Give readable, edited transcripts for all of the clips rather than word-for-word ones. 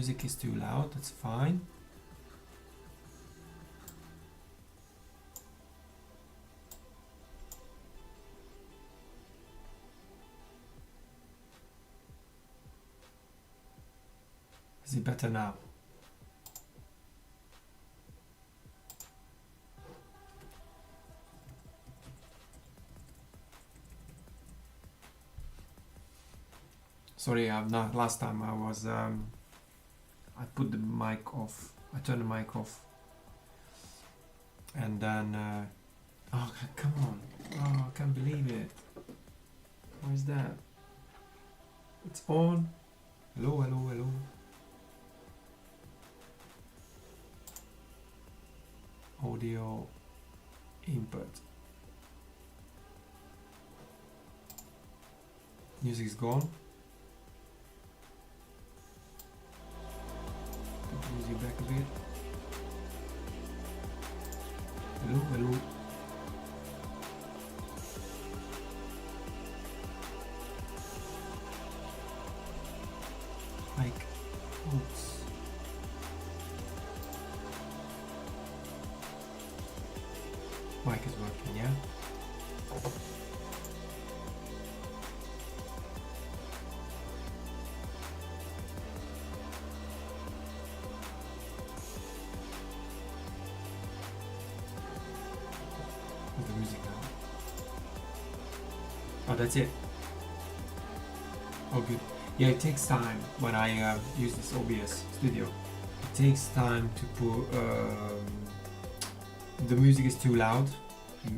music is too loud, that's fine. Is it better now? Sorry, not last time I was I put the mic off. I turned the mic off, and then oh come on! Oh, I can't believe it. What is that? It's on. Hello, hello, hello. Audio input. Music is gone. Put the music back a bit. Hello, hello. Like, oops. Mic is working, yeah? Where's the music now? Oh, that's it. Oh, good. Yeah, it takes time when I use this OBS Studio. It takes time to put. The music is too loud.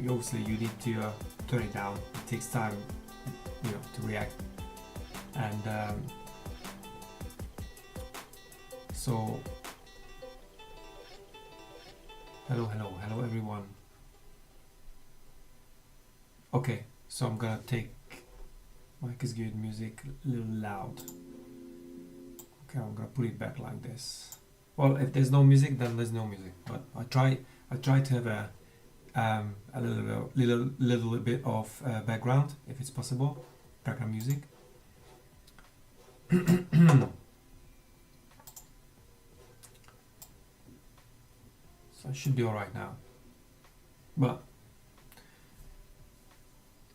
Obviously, you need to turn it down. It takes time, you know, to react. And so, hello, hello, hello, everyone. Okay, so I'm gonna take. Mic is good, music a little loud. Okay, I'm gonna put it back like this. Well, if there's no music, then there's no music. But I try to have a little bit of background, if it's possible, background music. So I should be all right now. But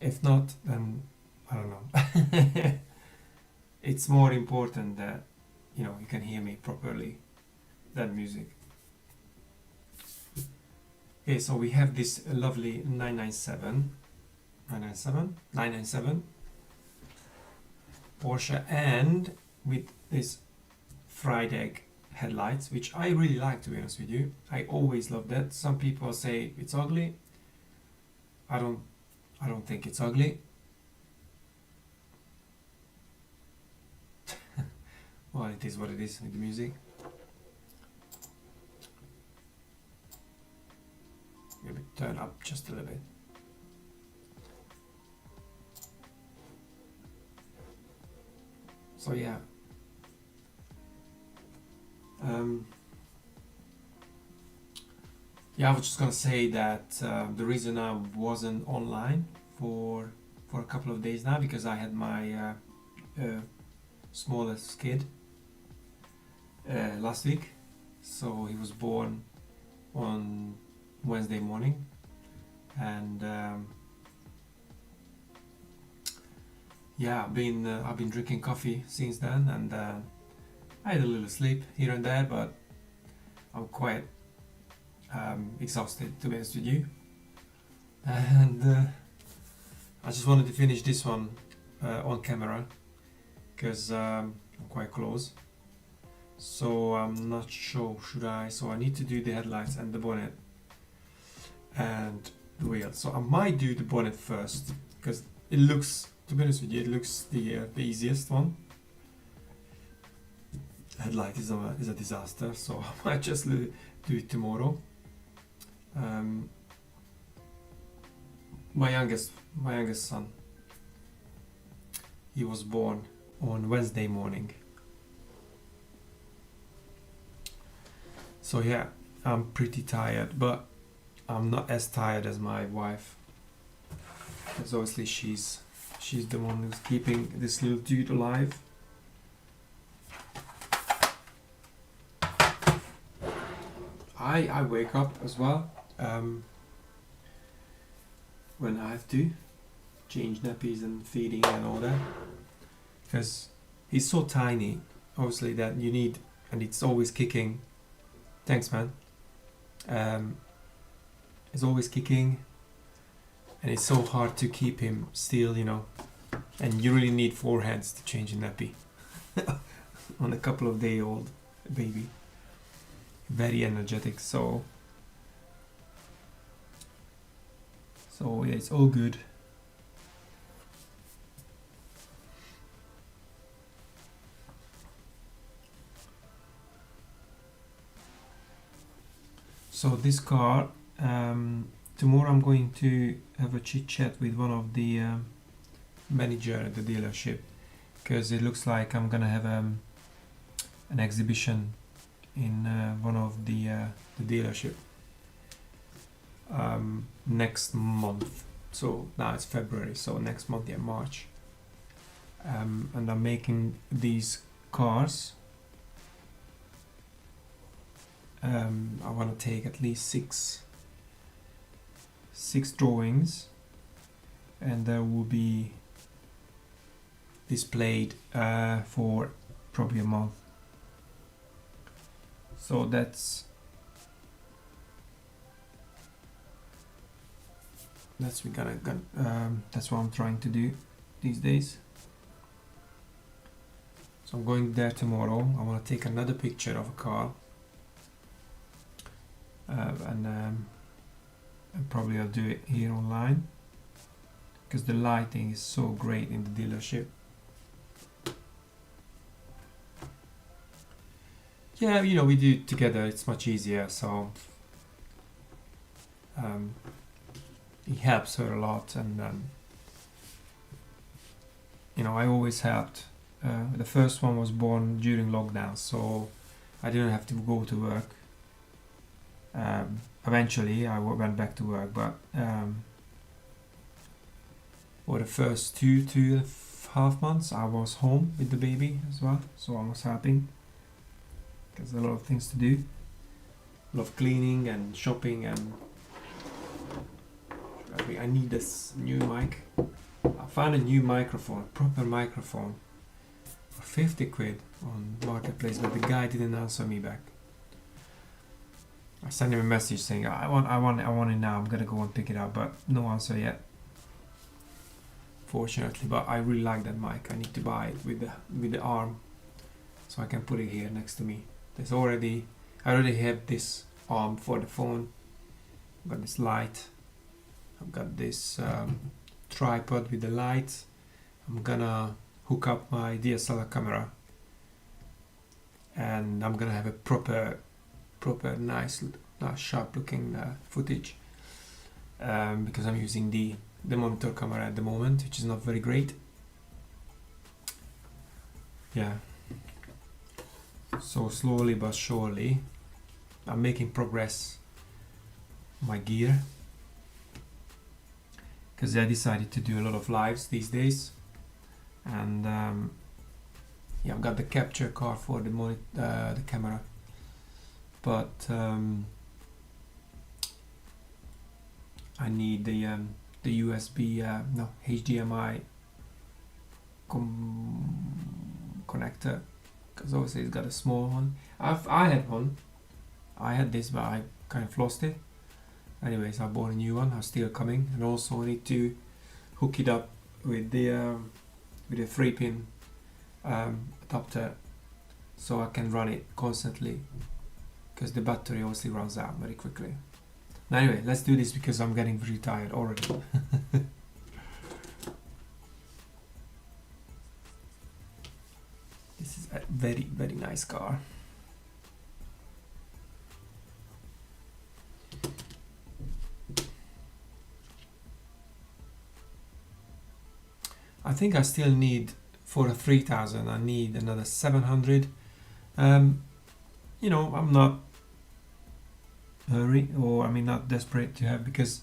if not, then I don't know. It's more important that you know you can hear me properly than music. Okay, so we have this lovely 997 Porsche, and with this fried egg headlights, which I really like, to be honest with you. I always love that. Some people say it's ugly. I don't think it's ugly. Well, it is what it is with the music. Maybe turn up just a little bit. So yeah. Yeah, I was just gonna say that the reason I wasn't online for a couple of days now, because I had my smallest kid last week. So he was born on Wednesday morning, and yeah, I've been drinking coffee since then, and I had a little sleep here and there, but I'm quite exhausted, to be honest with you, and I just wanted to finish this one on camera because I'm quite close. So I'm not sure, should I? So I need to do the headlights and the bonnet and the wheel. So I might do the bonnet first, because it looks, to be honest with you, it looks the easiest one. Headlight is a disaster, so I might just do it tomorrow. My youngest son, he was born on Wednesday morning. So yeah, I'm pretty tired, but I'm not as tired as my wife, because obviously she's the one who's keeping this little dude alive. I wake up as well when I have to change nappies and feeding and all that, because he's so tiny, obviously, that you need, and it's always kicking. Thanks, man. It's always kicking, and it's so hard to keep him still, you know. And you really need 4 hands to change a nappy on a couple of day old baby. Very energetic, so yeah, it's all good. So this car, tomorrow I'm going to have a chit chat with one of the manager at the dealership, because it looks like I'm gonna have an exhibition in one of the dealership next month. So now it's February, so next month, yeah, March. And I'm making these cars. I want to take at least six drawings, and there will be displayed for probably a month. So that's that's what I'm trying to do these days. So I'm going there tomorrow. I want to take another picture of a car, and probably I'll do it here online, because the lighting is so great in the dealership. Yeah, you know, we do it together, it's much easier, so he helps her a lot, and you know, I always helped. The first one was born during lockdown, so I didn't have to go to work. Eventually I went back to work, but for the first two and a half months I was home with the baby as well, so I was helping, because a lot of things to do, a lot of cleaning and shopping, and I need this new mic. I found a new microphone, proper microphone, for 50 quid on Marketplace, but the guy didn't answer me back. I sent him a message saying I want it now, I'm gonna go and pick it up, but no answer yet, fortunately. But I really like that mic. I need to buy it with the arm, so I can put it here next to me. I already have this arm for the phone. I've got this light. I've got this tripod with the light. I'm gonna hook up my DSLR camera, and I'm gonna have a proper nice sharp looking footage, because I'm using the monitor camera at the moment, which is not very great. Yeah, so slowly but surely I'm making progress on my gear, because I decided to do a lot of lives these days, and yeah, I've got the capture card for the camera, but I need the USB HDMI connector, because obviously it's got a small one. I had one. I had this, but I kind of lost it. Anyways, I bought a new one. I'm still coming, and also I need to hook it up with the 3-pin adapter, so I can run it constantly, because the battery obviously runs out very quickly. Now, anyway, let's do this, because I'm getting very tired already. This is a very, very nice car. I think I still need, for a 3000, I need another 700. You know, I'm not hurry, or I mean not desperate to have, because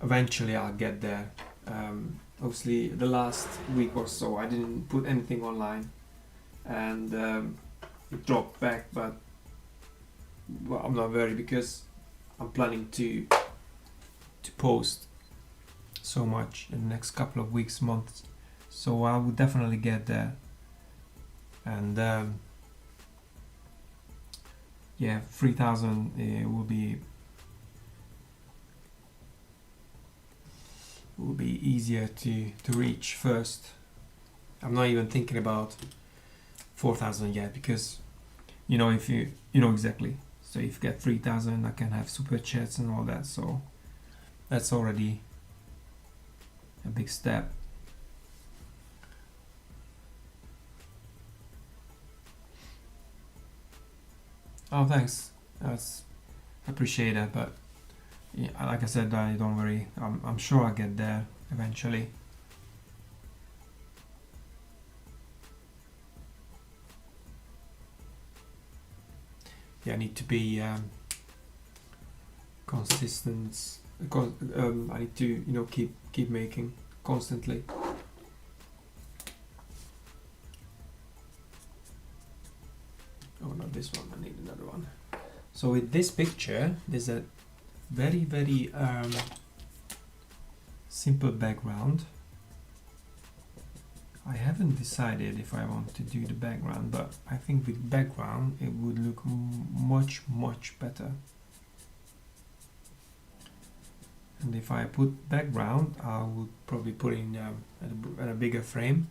eventually I'll get there. Obviously the last week or so I didn't put anything online, and it dropped back, but well, I'm not very, because I'm planning to post so much in the next couple of weeks, months. So I will definitely get there. And yeah, 3,000 will be easier to reach first. I'm not even thinking about 4,000 yet, because if you know exactly. So if you get 3,000, I can have super chats and all that. So that's already a big step. Oh, thanks. That's appreciate that, but yeah, like I said, don't worry. I'm sure I'll get there eventually. Yeah, I need to be consistent. I need to keep making constantly. Oh, not this one. I need another one. So with this picture, there's a very, very simple background. I haven't decided if I want to do the background, but I think with background it would look much better. And if I put background, I would probably put in at a bigger frame.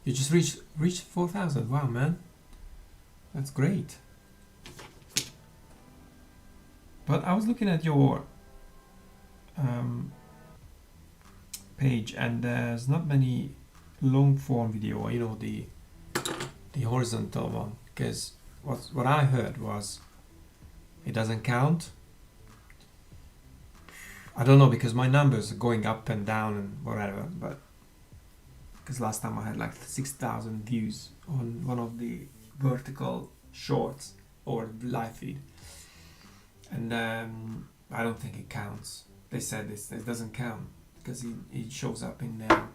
You just reached 4,000. Wow, man, that's great. But I was looking at your page, and there's not many long form video, the horizontal one, because what I heard was it doesn't count. I don't know, because my numbers are going up and down and whatever, but because last time I had like 6,000 views on one of the vertical shorts or live feed, and I don't think it counts. They said it doesn't count because it shows up in there.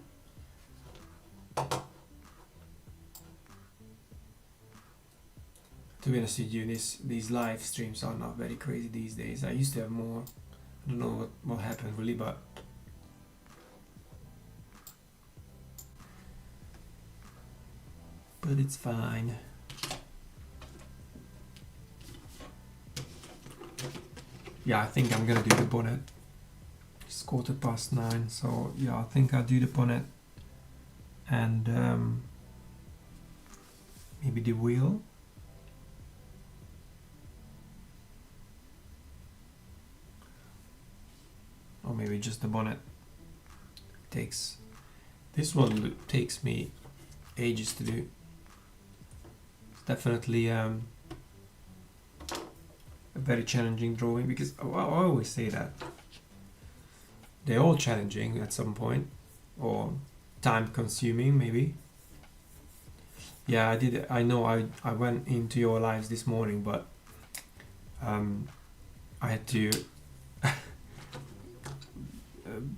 To be honest with you, these live streams are not very crazy these days. I used to have more. I don't know what happened really, but it's fine. Yeah, I think I'm gonna do the bonnet. It's 9:15, so yeah, I think I'll do the bonnet and maybe the wheel. Or maybe just the bonnet. This one takes me ages to do. It's definitely a very challenging drawing, because I always say that they're all challenging at some point, or time consuming maybe. Yeah, I know I went into your lives this morning, but I had to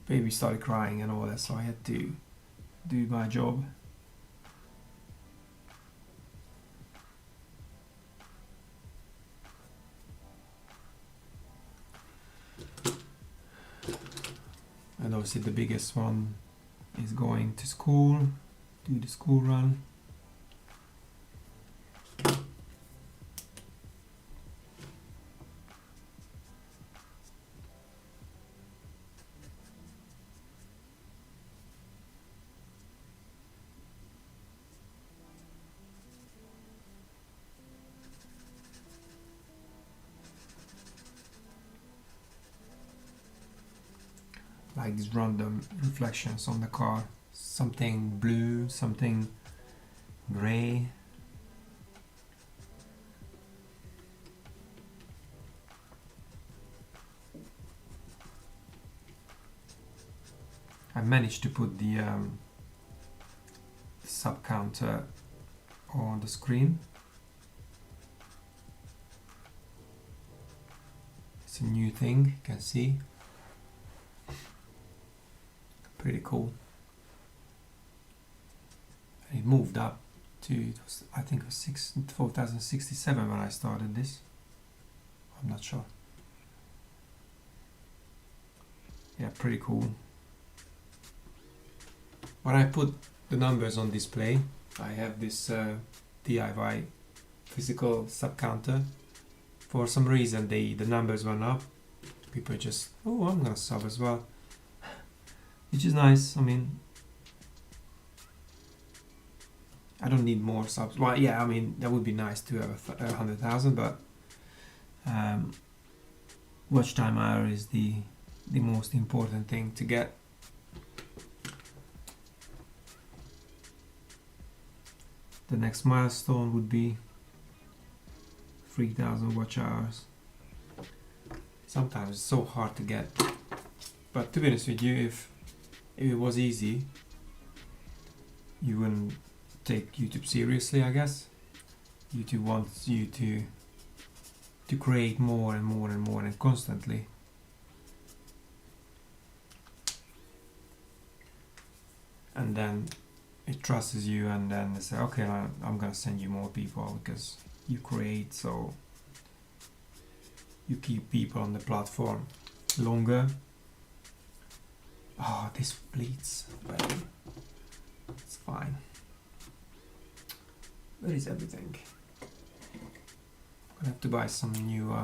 baby started crying and all that, so I had to do my job. And obviously the biggest one is going to school, do the school run. Like these random reflections on the car. Something blue, something grey. I managed to put the sub counter on the screen. It's a new thing, you can see. Pretty cool. And it moved up to, I think it was 4067 when I started this. I'm not sure. Yeah, pretty cool. When I put the numbers on display, I have this DIY physical sub counter. For some reason the numbers went up. People just, oh, I'm gonna sub as well, which is nice. I mean, I don't need more subs. Well, yeah, I mean, that would be nice to have 100,000, but watch time hour is the most important thing to get. The next milestone would be 3,000 watch hours. Sometimes it's so hard to get, but to be honest with you, if it was easy, you wouldn't take YouTube seriously, I guess. YouTube wants you to create more and more and more and constantly. And then it trusts you, and then they say, okay, I'm gonna send you more people because you create, so you keep people on the platform longer. Oh, this bleeds, but it's fine. Where is everything? I'm gonna have to buy some new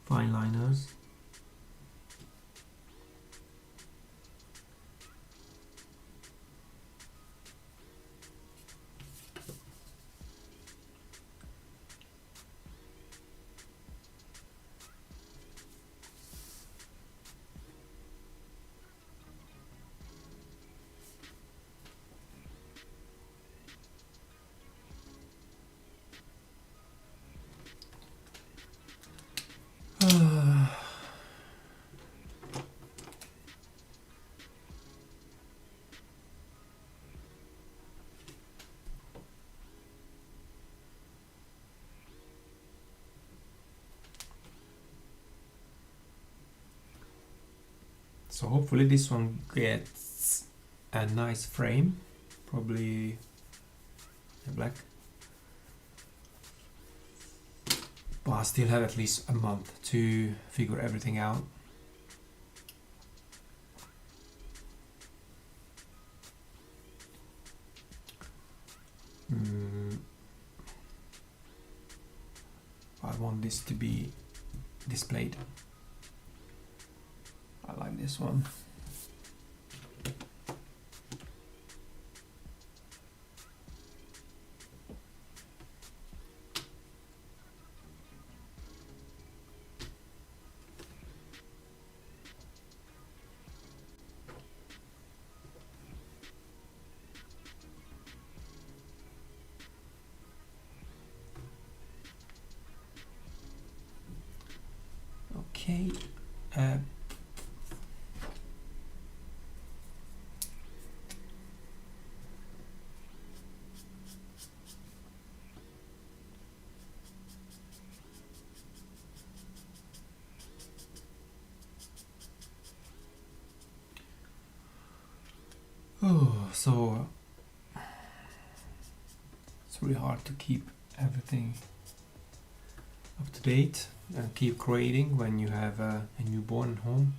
fine liners. So hopefully this one gets a nice frame, probably black. But I still have at least a month to figure everything out. I want this to be displayed. I like this one. Okay. So it's really hard to keep everything up to date and keep creating when you have a newborn at home.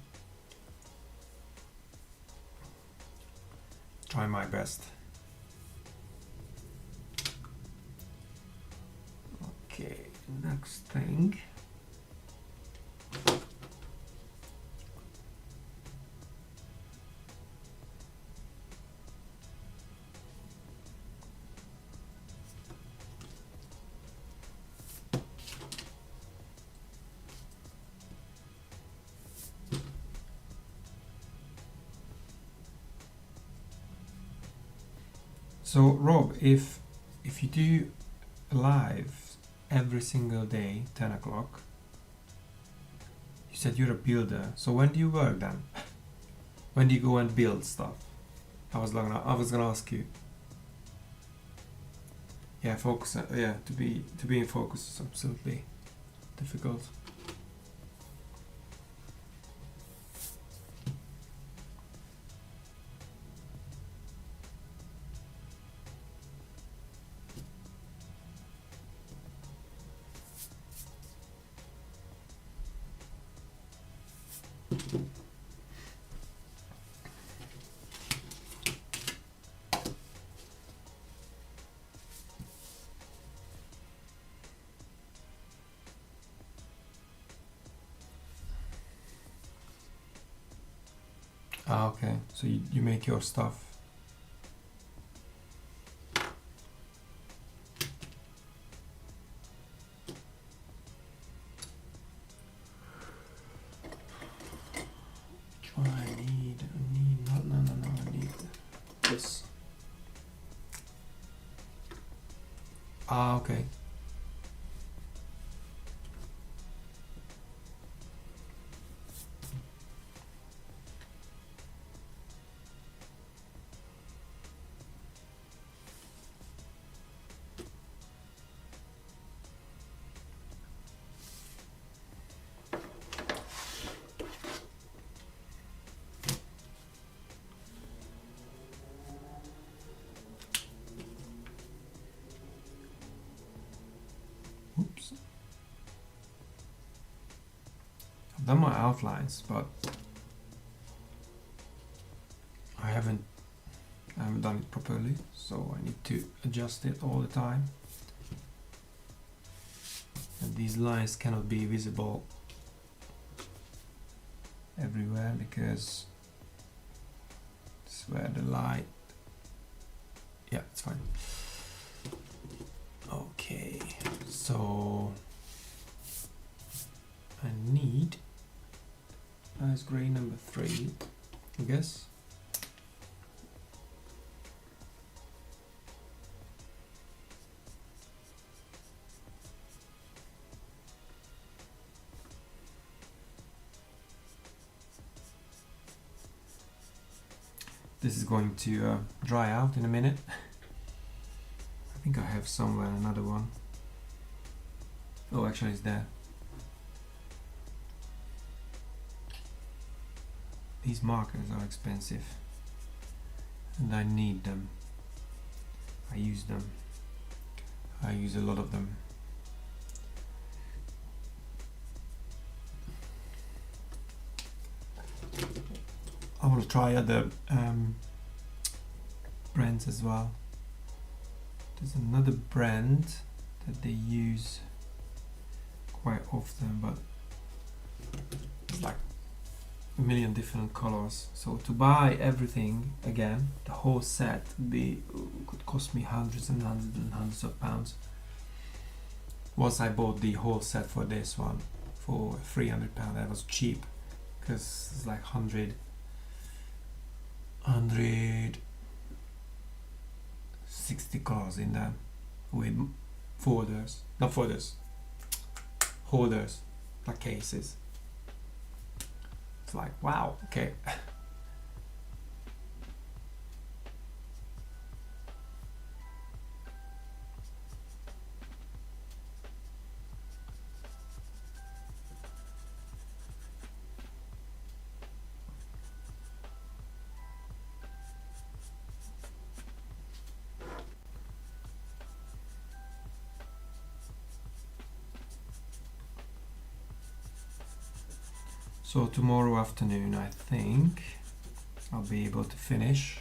Try my best. Okay, next thing. So Rob, if you do live every single day, 10 o'clock, you said you're a builder, so when do you work then? When do you go and build stuff? I was gonna ask you. Yeah, focus. Yeah, to be in focus is absolutely difficult. Ah, okay. So you make your stuff. Which one I need? No, I need this. Ah, okay. Oops. I've done my outlines, but I haven't done it properly, so I need to adjust it all the time. And these lines cannot be visible everywhere because it's where the light. Yeah, it's fine. Okay, so I need ice gray number 3, I guess. This is going to dry out in a minute. I think I have somewhere another one. Oh, actually it's there. These markers are expensive and I need them. I use them. I use a lot of them. I want to try other brands as well. There's another brand that they use quite often, but it's like a million different colors. So to buy everything again, the whole set could cost me hundreds and hundreds and hundreds of pounds. Once I bought the whole set for this one for £300, that was cheap because it's like 160 cars in there with holders, like cases. It's like, wow, okay. So tomorrow afternoon I think I'll be able to finish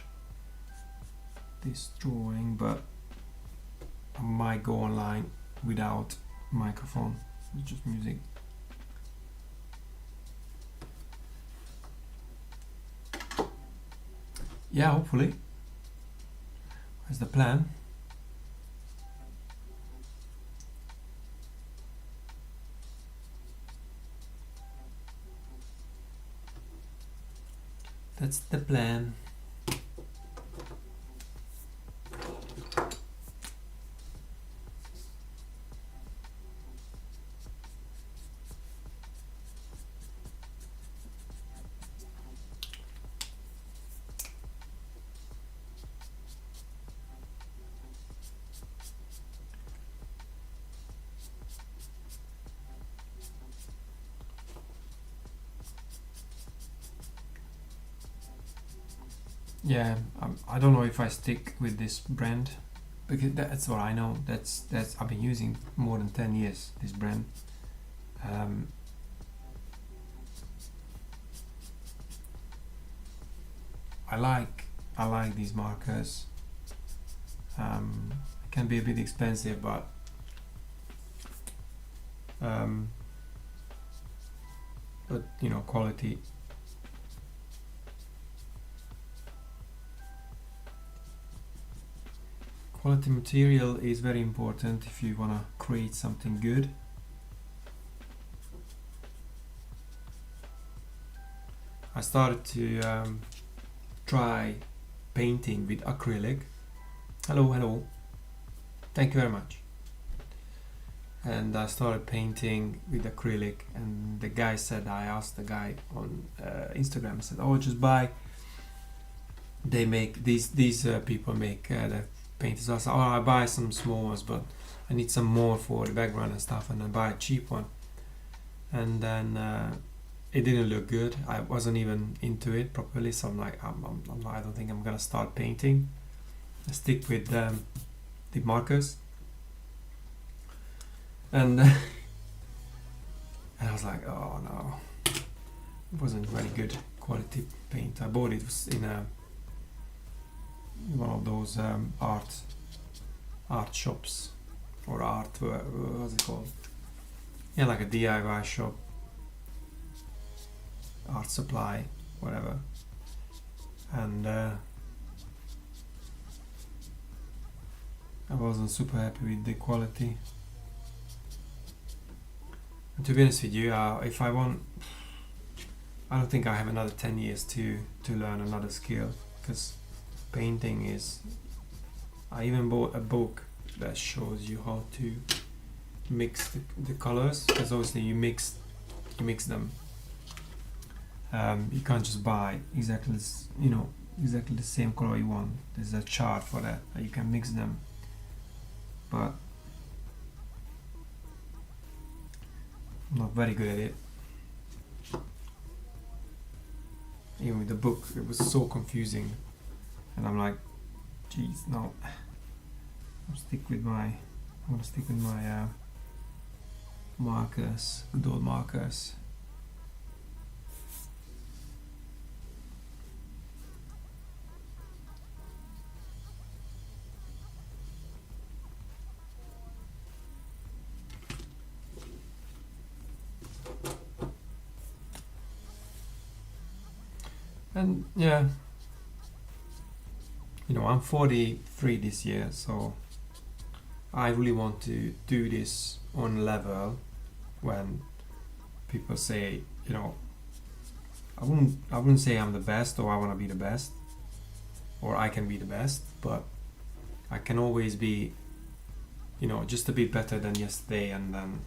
this drawing, but I might go online without microphone, it's just music. Yeah, hopefully. That's the plan. That's the plan. Yeah, I don't know if I stick with this brand because that's what I know. That's I've been using more than 10 years this brand. I like these markers. It can be a bit expensive, but you know, quality Quality material is very important if you want to create something good. I started to try painting with acrylic. Hello. Thank you very much. And I started painting with acrylic, and the guy said, I asked the guy on Instagram, said, oh, just buy, they make these people make the paint. So I said, oh, I buy some small ones, but I need some more for the background and stuff, and I buy a cheap one. And then it didn't look good. I wasn't even into it properly, so I'm like, I don't think I'm gonna start painting. I stick with the markers. And and I was like, oh no, it wasn't very good quality paint. I bought it in one of those art shops, or what's it called? Yeah, like a DIY shop, art supply, whatever. And I wasn't super happy with the quality. And to be honest with you, if I want, I don't think I have another 10 years to learn another skill, because painting is, I even bought a book that shows you how to mix the colors, because obviously you mix them. You can't just buy exactly exactly the same color you want. There's a chart for that. You can mix them, but I'm not very good at it. Even with the book, it was so confusing, and I'm like, geez, no. I'm gonna stick with my markers, good old markers. And yeah, I'm 43 this year, so I really want to do this on level when people say, I wouldn't say I'm the best, or I want to be the best, or I can be the best, but I can always be, just a bit better than yesterday, and then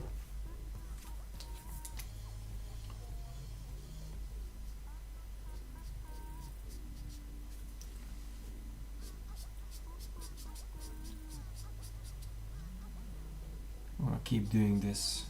I want to keep doing this.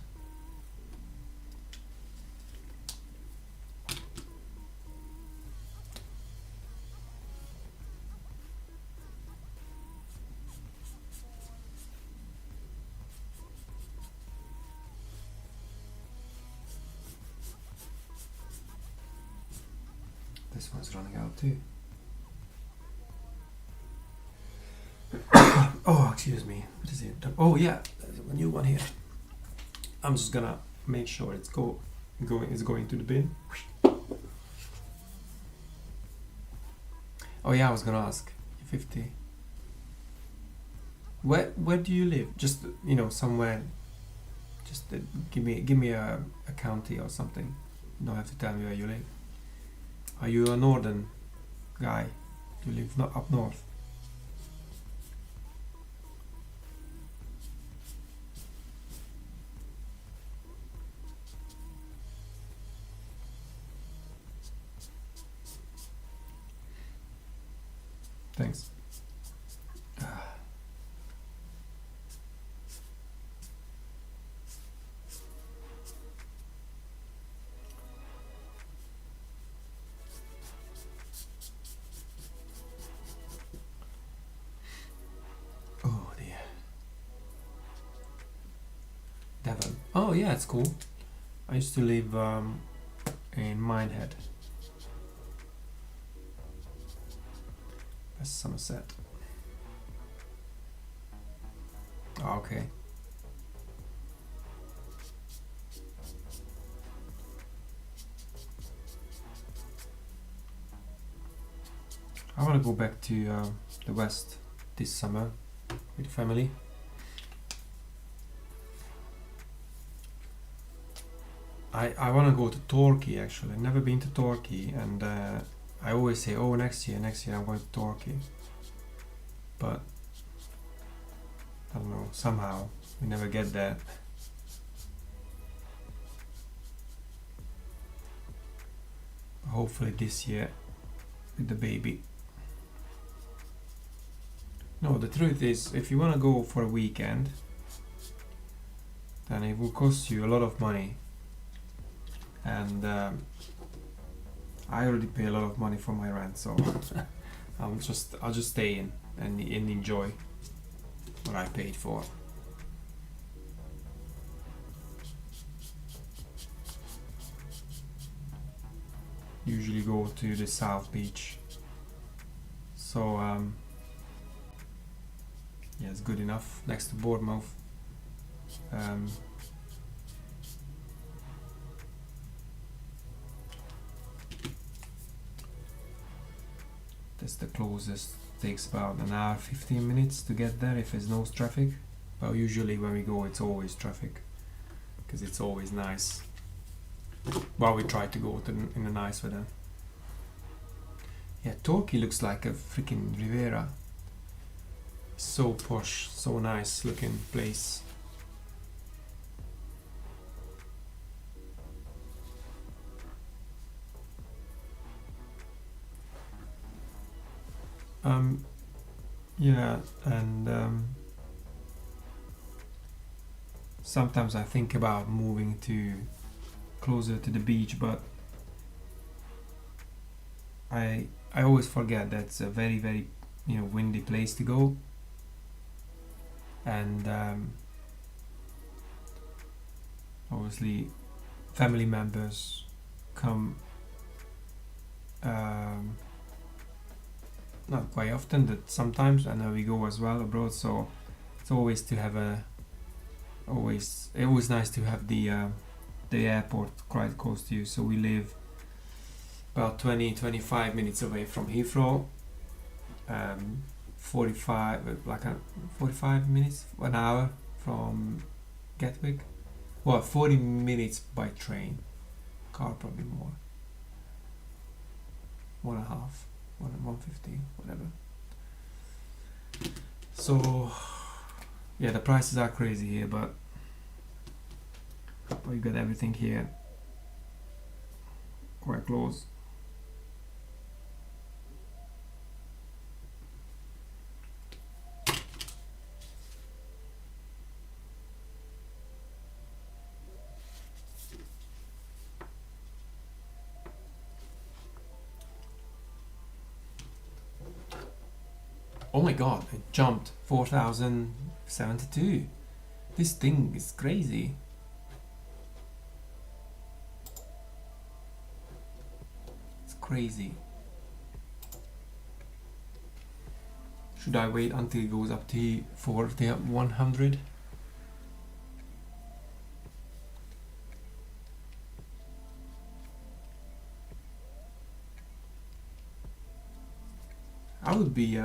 This one's running out too. Oh, excuse me. What is it? Oh yeah, there's a new one here. I'm just gonna make sure it's going to the bin. Oh yeah, I was gonna ask. 50. Where do you live? Just somewhere. Just give me a county or something. You don't have to tell me where you live. Are you a northern guy? Do you live not up north? Thanks. Oh dear. Devon. Oh yeah, it's cool. I used to live in Minehead. That's Somerset. Oh, okay. I want to go back to the west this summer. with family. I want to go to Turkey actually. I've never been to Turkey, and I always say, oh, next year I'm going to Turkey. But I don't know, somehow we never get there. Hopefully this year with the baby. No, the truth is, if you want to go for a weekend, then it will cost you a lot of money. And I already pay a lot of money for my rent, so I'll just stay in and enjoy what I paid for. Usually go to the South Beach, so yeah, it's good enough next to Bournemouth. That's the closest. Takes about an hour 15 minutes to get there if there's no traffic, but usually when we go it's always traffic because it's always nice. Well, we try to go in the nice weather. Yeah, Turkey looks like a freaking Riviera. So posh, so nice looking place. Yeah, and sometimes I think about moving to closer to the beach, but I always forget that's a very, very, windy place to go, and obviously family members come not quite often, but sometimes, and we go as well abroad, so it's always to have always nice to have the airport quite close to you. So we live about 20-25 minutes away from Heathrow, 45 minutes, an hour from Gatwick. Well, 40 minutes by train, car probably more, 1.5, 150, whatever. So yeah, the prices are crazy here, but you got everything here quite close. Oh my god, it jumped 4,072. This thing is crazy. It's crazy. Should I wait until it goes up to 100? I would be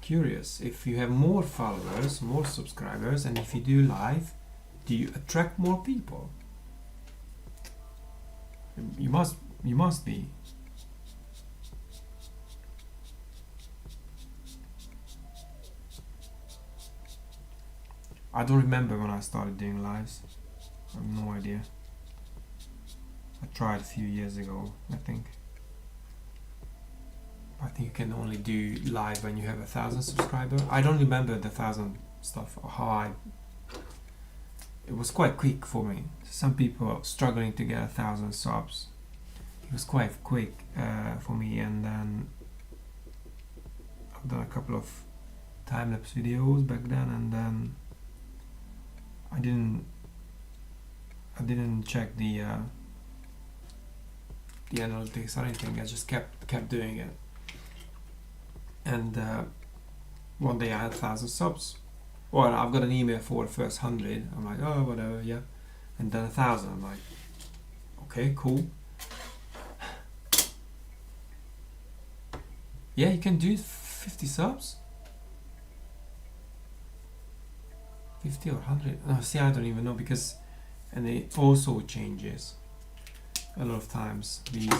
curious if you have more followers, more subscribers, and if you do live, do you attract more people? You must be. I don't remember when I started doing lives. I have no idea. I tried a few years ago, I think. I think you can only do live when you have 1,000 subscribers. I don't remember the 1,000 stuff or how it was quite quick for me. Some people are struggling to get 1,000 subs. It was quite quick for me, and then I've done a couple of time-lapse videos back then, and then I didn't check the analytics or anything. I just kept doing it. And one day I had 1,000 subs. Well, I've got an email for the first 100. I'm like, oh, whatever, yeah. And then 1,000. I'm like, okay, cool. Yeah, you can do 50 subs. 50 or 100. No, see, I don't even know, because and it also changes a lot of times. These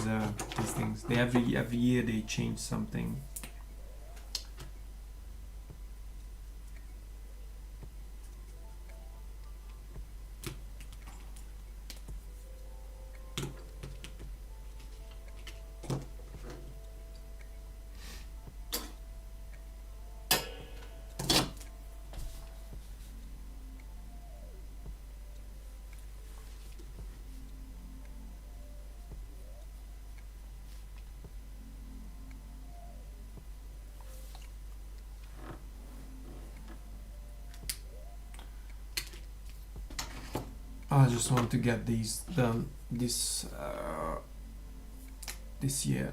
things, they every year they change something. I just want to get these done this year,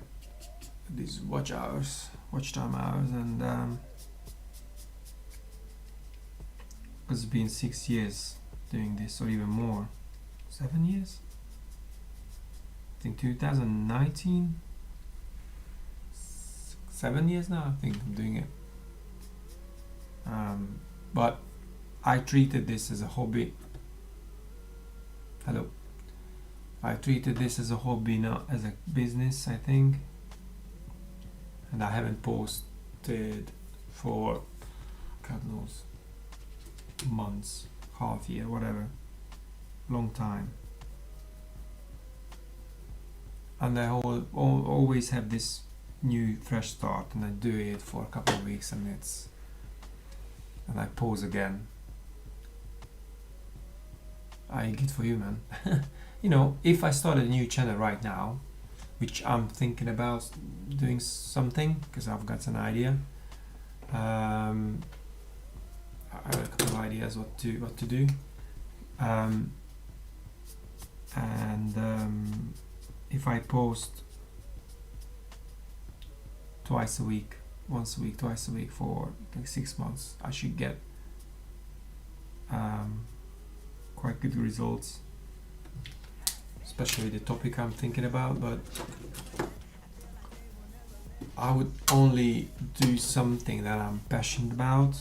these watch time hours, and it's been 6 years doing this, or even more, 7 years. I think 2019, 7 years now. I think I'm doing it. But I treated this as a hobby. Hello. I treated this as a hobby, not as a business, I think. And I haven't posted for, God knows, months, half year, whatever. Long time. And I always have this new fresh start, and I do it for a couple of weeks, and I pause again. Good for you, man. You know, if I started a new channel right now, which I'm thinking about doing something, because I've got an idea. I have a couple of ideas what to do. If I post twice a week, once a week, twice a week for like 6 months, I should get quite good results, especially the topic I'm thinking about. But I would only do something that I'm passionate about,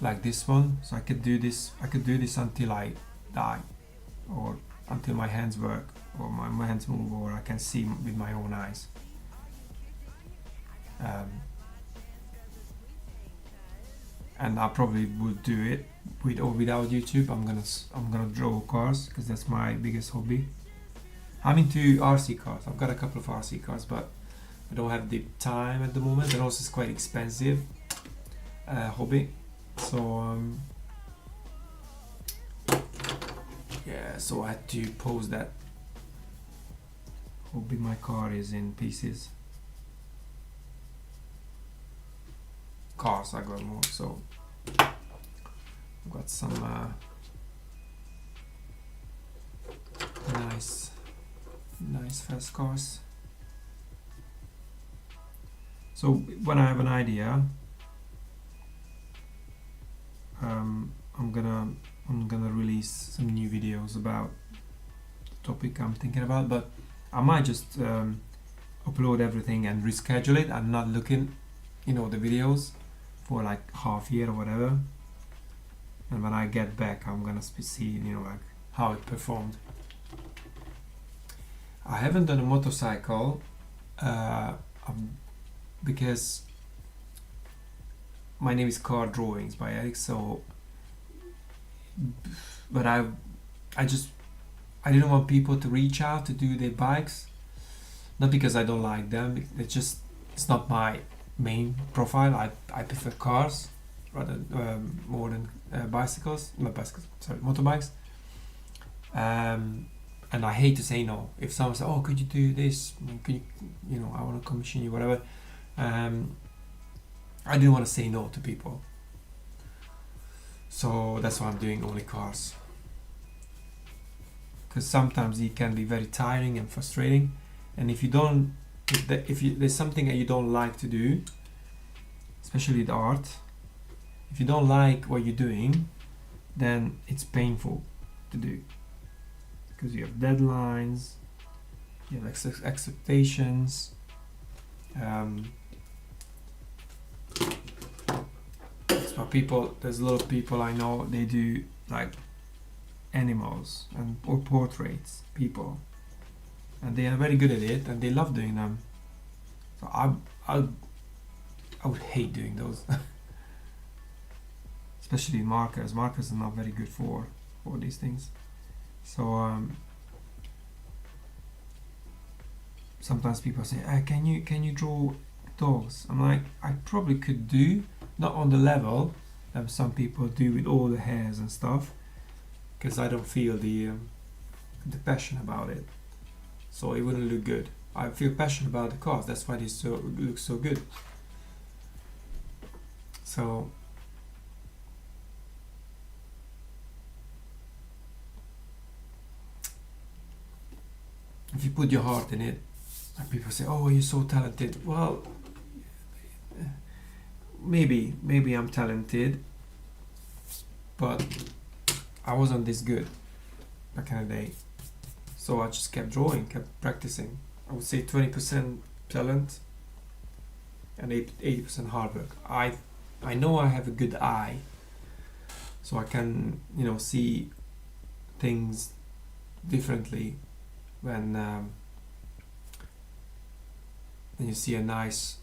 like this one. So I could do this until I die, or until my hands work, or my hands move, or I can see with my own eyes. And I probably would do it with or without YouTube. I'm gonna draw cars, because that's my biggest hobby. I'm into RC cars. I've got a couple of RC cars, but I don't have the time at the moment, and also it's quite expensive hobby. So yeah, so I had to pause that. How big my car is in pieces. Cars I got more, so I've got some nice fast cars. So when I have an idea, I'm gonna release some new videos about the topic I'm thinking about, but I might just upload everything and reschedule it. I'm not looking, the videos for like half year or whatever, and when I get back I'm gonna see like how it performed. I haven't done a motorcycle because my name is Car Drawings by Eric, so but I didn't want people to reach out to do their bikes, not because I don't like them, it's not my main profile. I prefer cars rather more than motorbikes. And I hate to say no. If someone says, "Oh, could you do this? Could you, I want to commission you, whatever." I didn't want to say no to people, so that's why I'm doing only cars. Because sometimes it can be very tiring and frustrating, and if there's something that you don't like to do, especially with art, if you don't like what you're doing, then it's painful to do, because you have deadlines, you have expectations. That's So people, there's a lot of people I know, they do like animals and or portraits people, and they are very good at it and they love doing them. So I would hate doing those. Especially markers. Markers are not very good for these things. So sometimes people say, can you draw dogs? I'm like, I probably could do, not on the level that some people do with all the hairs and stuff, because I don't feel the passion about it. So it wouldn't look good. I feel passionate about the cars. That's why this looks so good. So if you put your heart in it, and people say, "Oh, you're so talented." Well, maybe I'm talented, but I wasn't this good back in the day. So I just kept drawing, kept practicing. I would say 20% talent and 80% hard work. I know I have a good eye, so I can, see things differently when you see a nice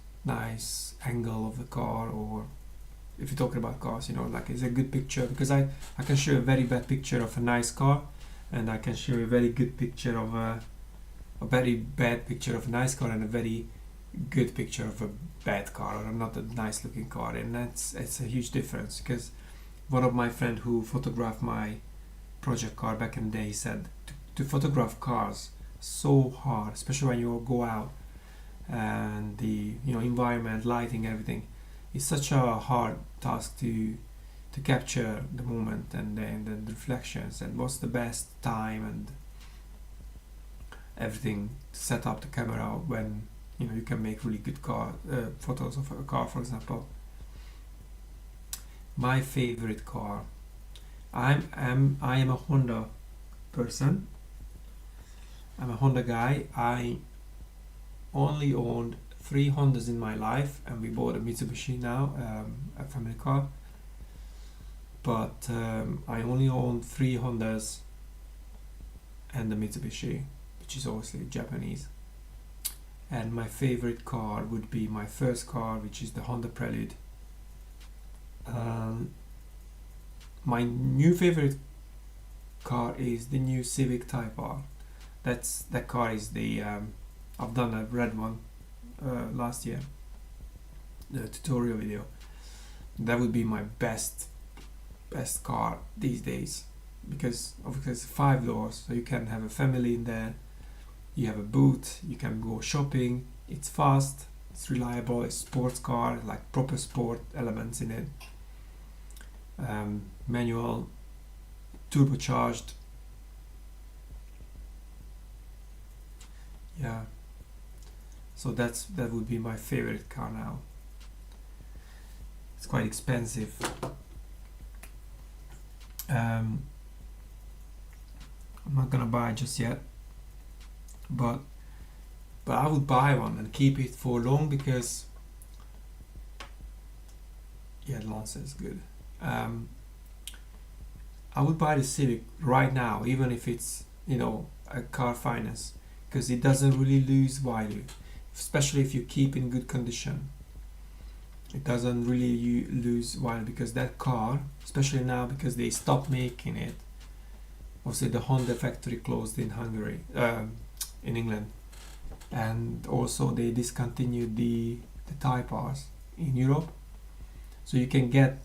angle of the car, or if you're talking about cars, like it's a good picture, because I can show a very bad picture of a nice car, and I can show a very good picture of a very bad picture of a nice car, and a very good picture of a bad car or not a nice looking car. And it's a huge difference, because one of my friend who photographed my project car back in the day said to photograph cars so hard, especially when you go out and the environment, lighting, everything. It's such a hard task to capture the moment and the reflections and what's the best time and everything to set up the camera when you can make really good photos of a car, for example. My favorite car, I am a Honda person. I'm a Honda guy. I only owned 3 Hondas in my life, and we bought a Mitsubishi now, a family car. But I only own 3 Hondas and the Mitsubishi, which is obviously Japanese. And my favorite car would be my first car, which is the Honda Prelude. My new favorite car is the new Civic Type R. That car is the I've done a red one last year, the tutorial video. That would be my best car these days, because obviously it's 5 doors, so you can have a family in there. You have a boot, you can go shopping. It's fast, it's reliable, it's sports car, like proper sport elements in it. Manual, turbocharged. Yeah. So that would be my favorite car now. It's quite expensive. I'm not gonna buy it just yet, but I would buy one and keep it for long, because the Lancer is good. I would buy the Civic right now, even if it's a car finance, because it doesn't really lose value, especially if you keep in good condition. It doesn't really lose value, because that car, especially now because they stopped making it. Obviously the Honda factory closed in Hungary, in England, and also they discontinued the Type R's in Europe. So you can get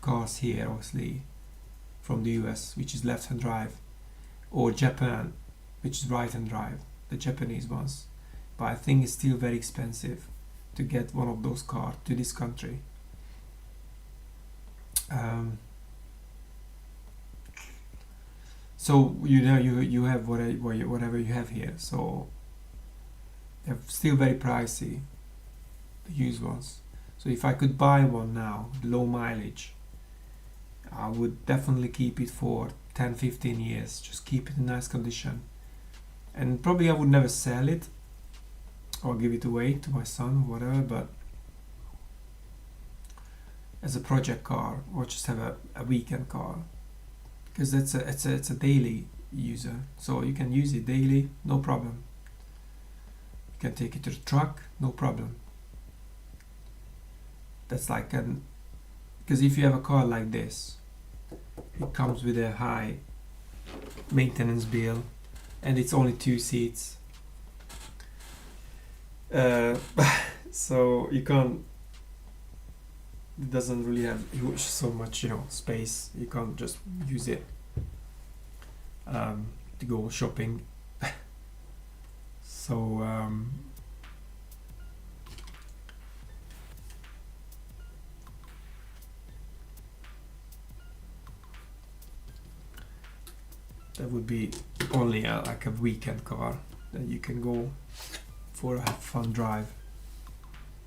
cars here obviously from the US, which is left-hand drive, or Japan, which is right-hand drive, the Japanese ones. But I think it's still very expensive to get one of those cars to this country. So you have whatever you have here. So they're still very pricey, the used ones. So if I could buy one now, low mileage, I would definitely keep it for 10-15 years. Just keep it in nice condition, and probably I would never sell it or give it away to my son or whatever, but as a project car or just have a weekend car, because it's a daily user, so you can use it daily, no problem. You can take it to the truck, no problem. That's like an, because if you have a car like this, it comes with a high maintenance bill, and it's only 2 seats. So you can't. It doesn't really have so much, space. You can't just use it to go shopping. So that would be only like a weekend car that you can go for a fun drive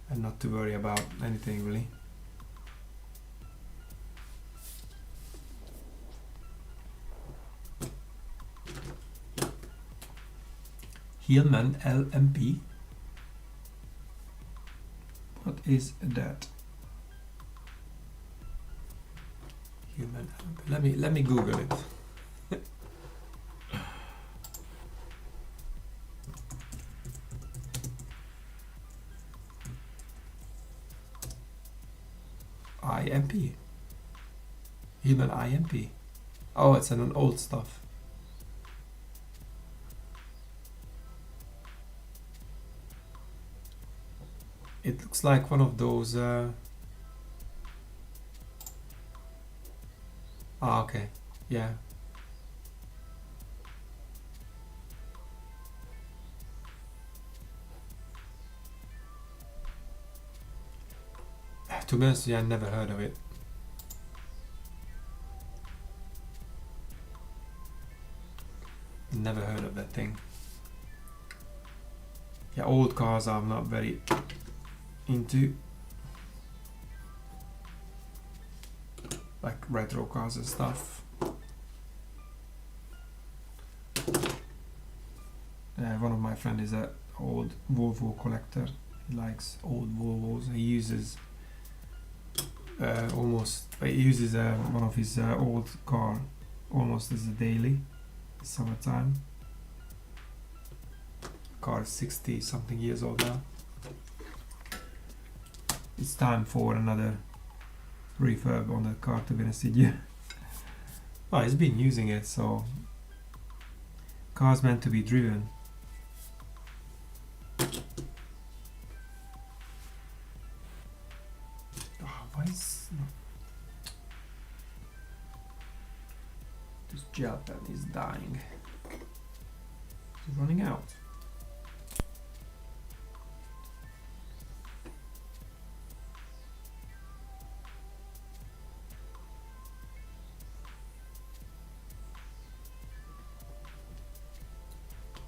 and not to worry about anything really. Hillman LMP. What is that? Hillman LMP. Let me Google it. IMP. Hillman IMP. Oh, it's an old stuff. It looks like one of those. Okay, yeah. To be honest, I never heard of it. Never heard of that thing. Yeah, old cars I'm not very into, like retro cars and stuff. One of my friends is an old Volvo collector. He likes old Volvos. He uses one of his old car almost as a daily summertime. Car is 60 something years old now. It's time for another refurb on the car, to be honest with you. Well, he's been using it, so car's meant to be driven. Why is this gel pen is dying? It's running out.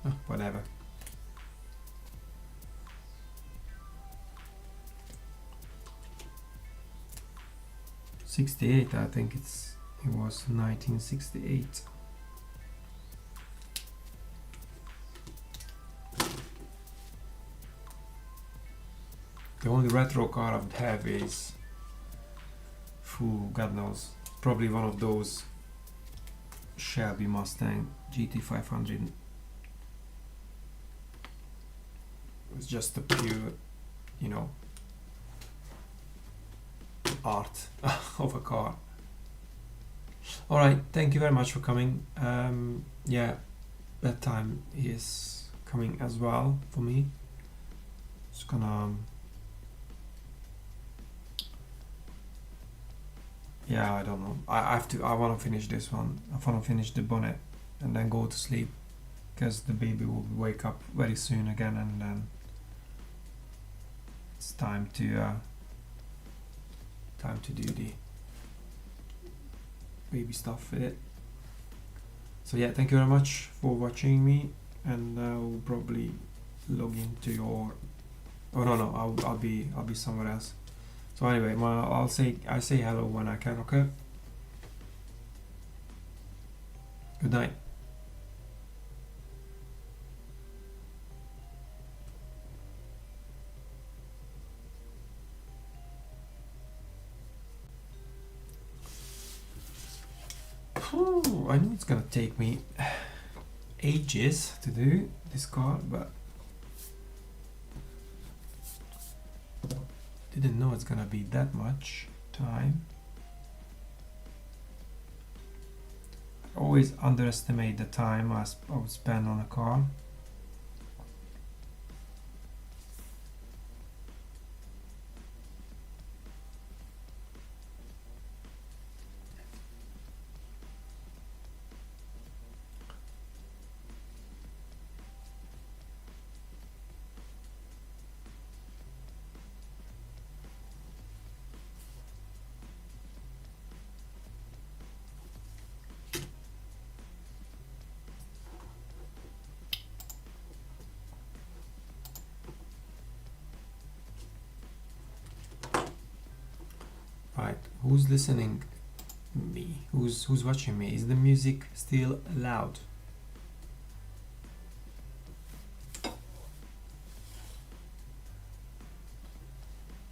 Oh, whatever. '68, I think it was 1968. The only retro car I would have is, God knows, probably one of those Shelby Mustang GT500. It's just a pure, art of a car. Alright, thank you very much for coming. Yeah, bedtime is coming as well for me. Just gonna yeah, I don't know. I want to finish this one. I want to finish the bonnet and then go to sleep, because the baby will wake up very soon again, and then it's time to do the baby stuff with it. So yeah, thank you very much for watching me, and I'll probably log into your. Oh no, I'll be somewhere else. So anyway, I say hello when I can. Okay. Good night. Ooh, I know it's gonna take me ages to do this car, but didn't know it's gonna be that much time. I always underestimate the time I would spend on a car. Right, who's listening me? Who's watching me? Is the music still loud?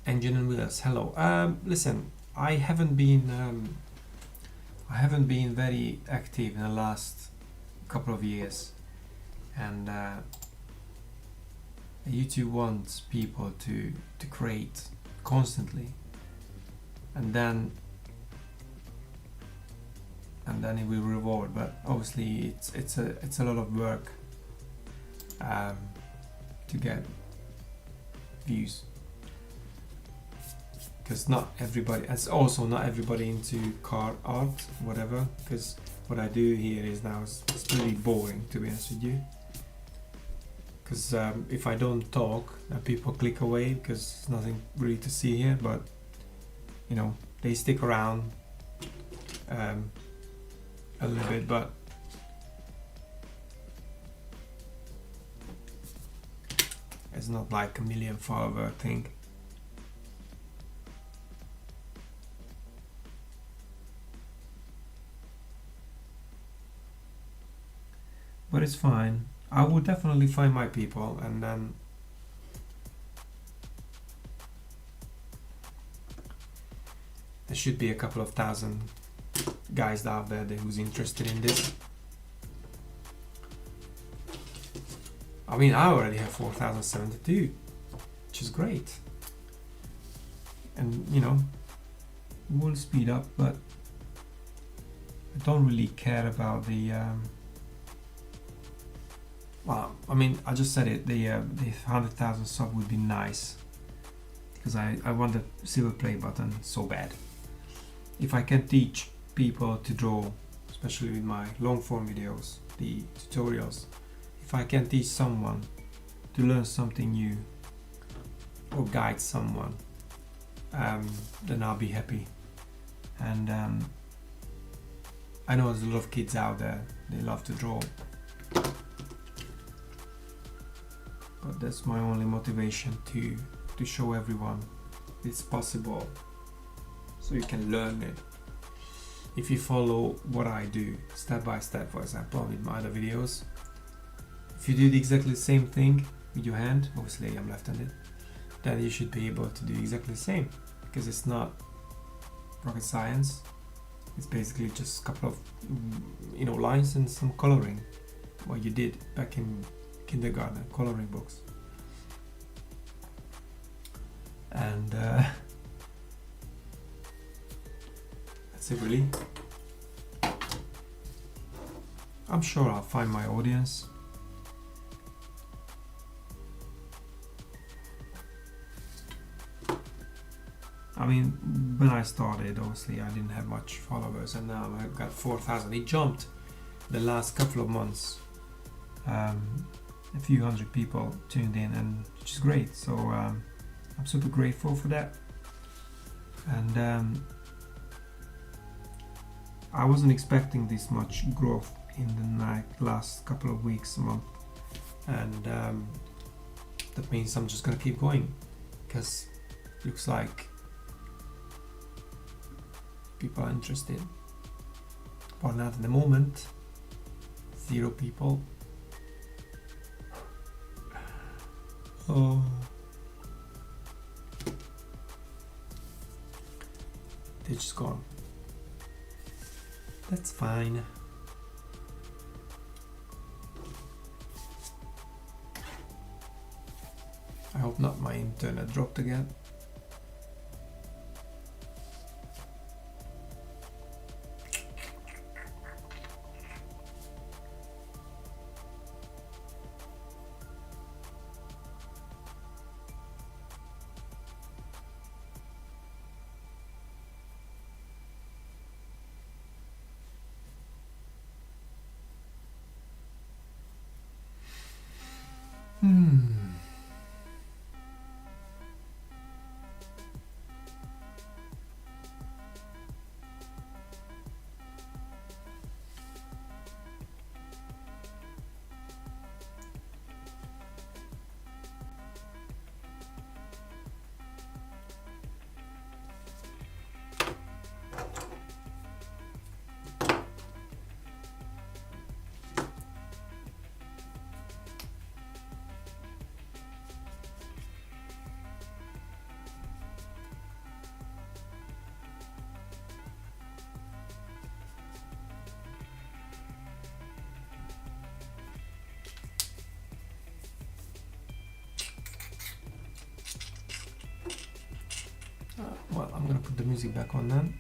Engine and wheels. Hello. Listen, I haven't been very active in the last couple of years, and YouTube wants people to create constantly, and then it will reward. But obviously, it's a lot of work to get views, because not everybody, it's also not everybody into car art, whatever, because what I do here is now it's pretty boring, to be honest with you, because if I don't talk, people click away because there's nothing really to see here, but you know, they stick around a little bit, but it's not like a million follower thing. But it's fine. I will definitely find my people, and then there should be a couple of thousand guys out there who's interested in this. I mean, I already have 4,072, which is great. And you know, we'll speed up, but I don't really care about the well, I mean, I just said it, the 100,000 sub would be nice, because I want the silver play button so bad. If I can teach people to draw, especially with my long form videos, the tutorials, if I can teach someone to learn something new or guide someone, then I'll be happy. And I know there's a lot of kids out there, they love to draw, but that's my only motivation, to show everyone it's possible, so you can learn it. If you follow what I do step by step, for example, with my other videos, if you do exactly the same thing with your hand, obviously I'm left-handed, then you should be able to do exactly the same, because it's not rocket science. It's basically just a couple of lines and some coloring, what you did back in kindergarten, coloring books. And that's it really. I'm sure I'll find my audience. I mean, when I started, obviously I didn't have much followers, and now I've got 4,000. It jumped the last couple of months. A few hundred people tuned in, and which is great. So I'm super grateful for that. And I wasn't expecting this much growth in the last couple of weeks, a month, and that means I'm just gonna keep going, because it looks like people are interested. But not at the moment, 0 people. Oh, they're just gone. That's fine. I hope not my internet dropped again. Well, I'm gonna put the music back on then.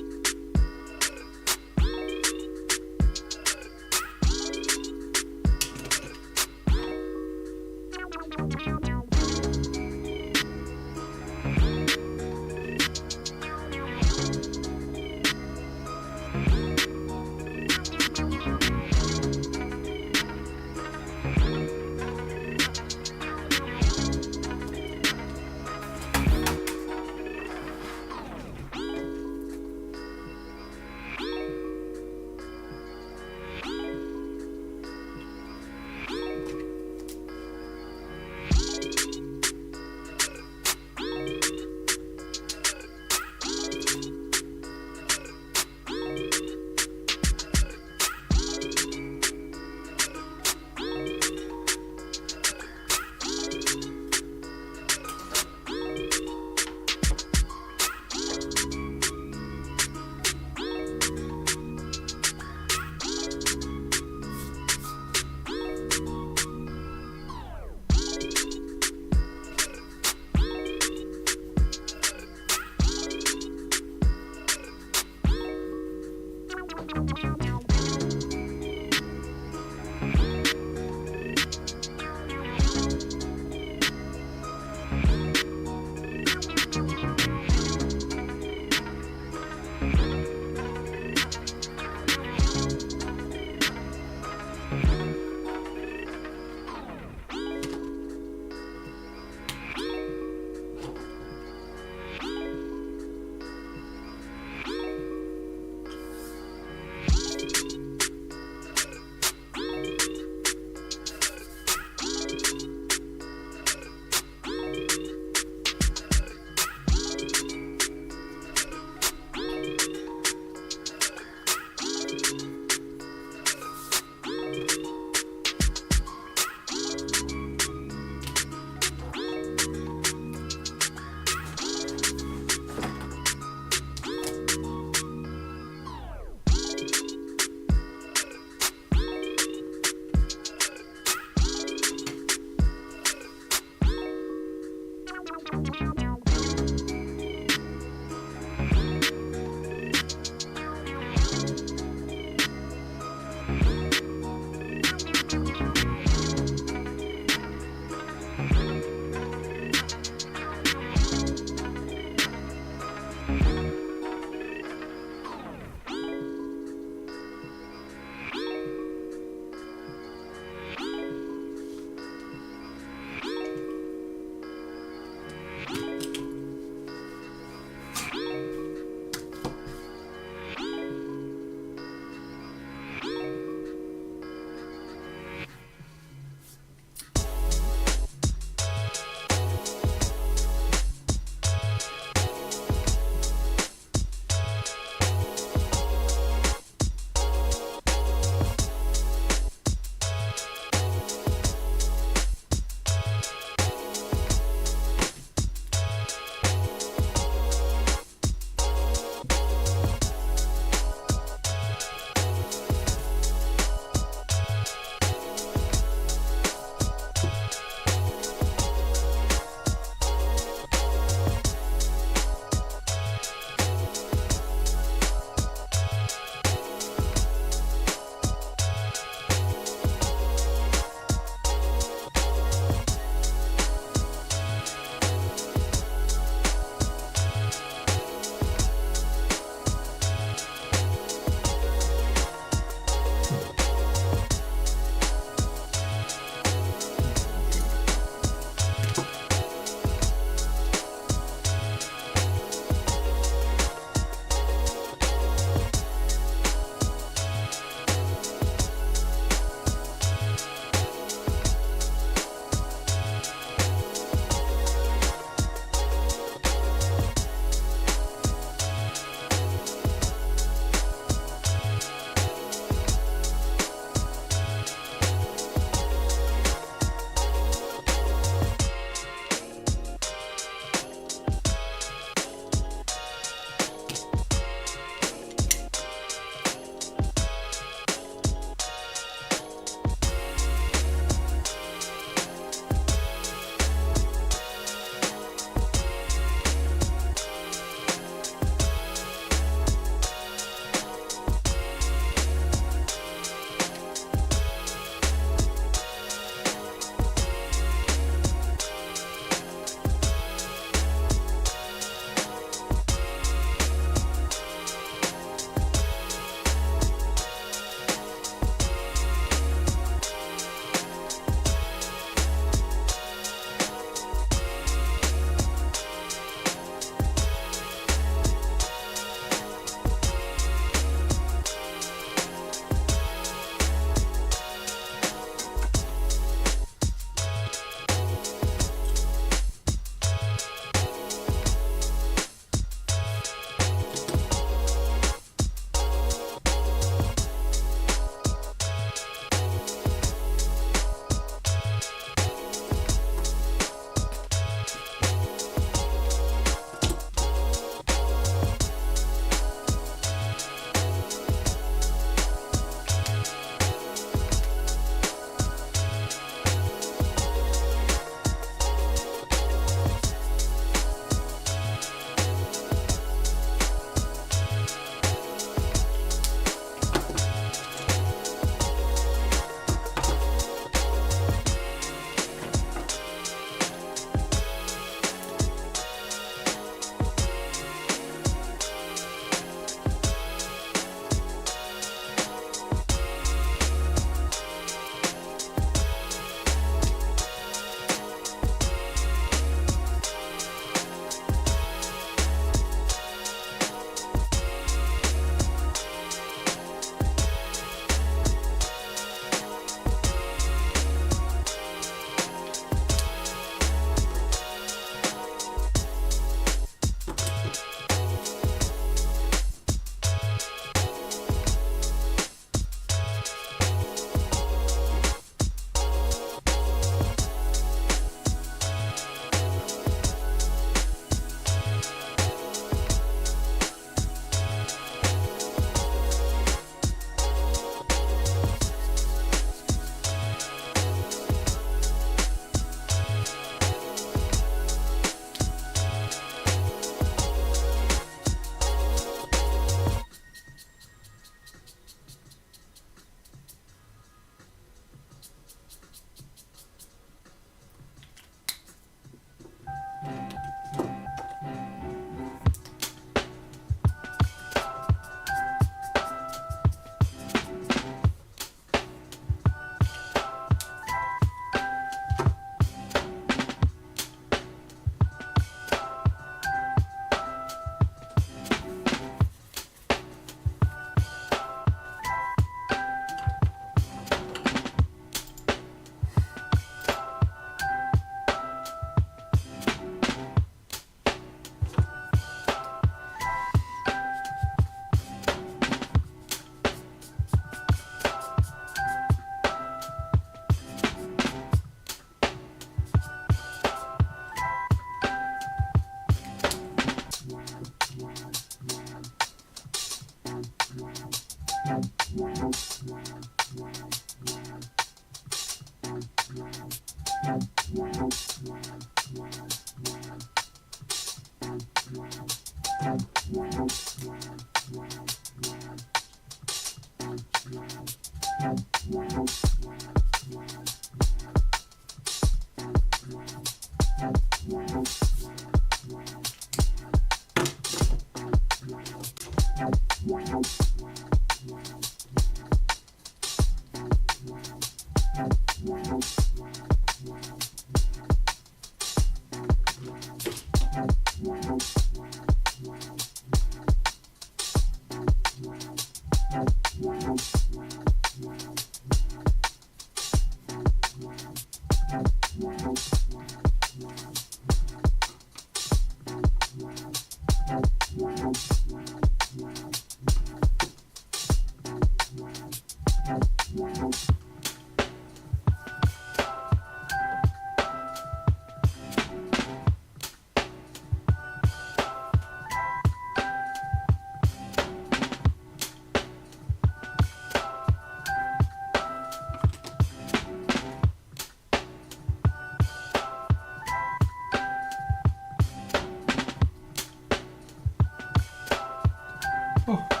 Oh.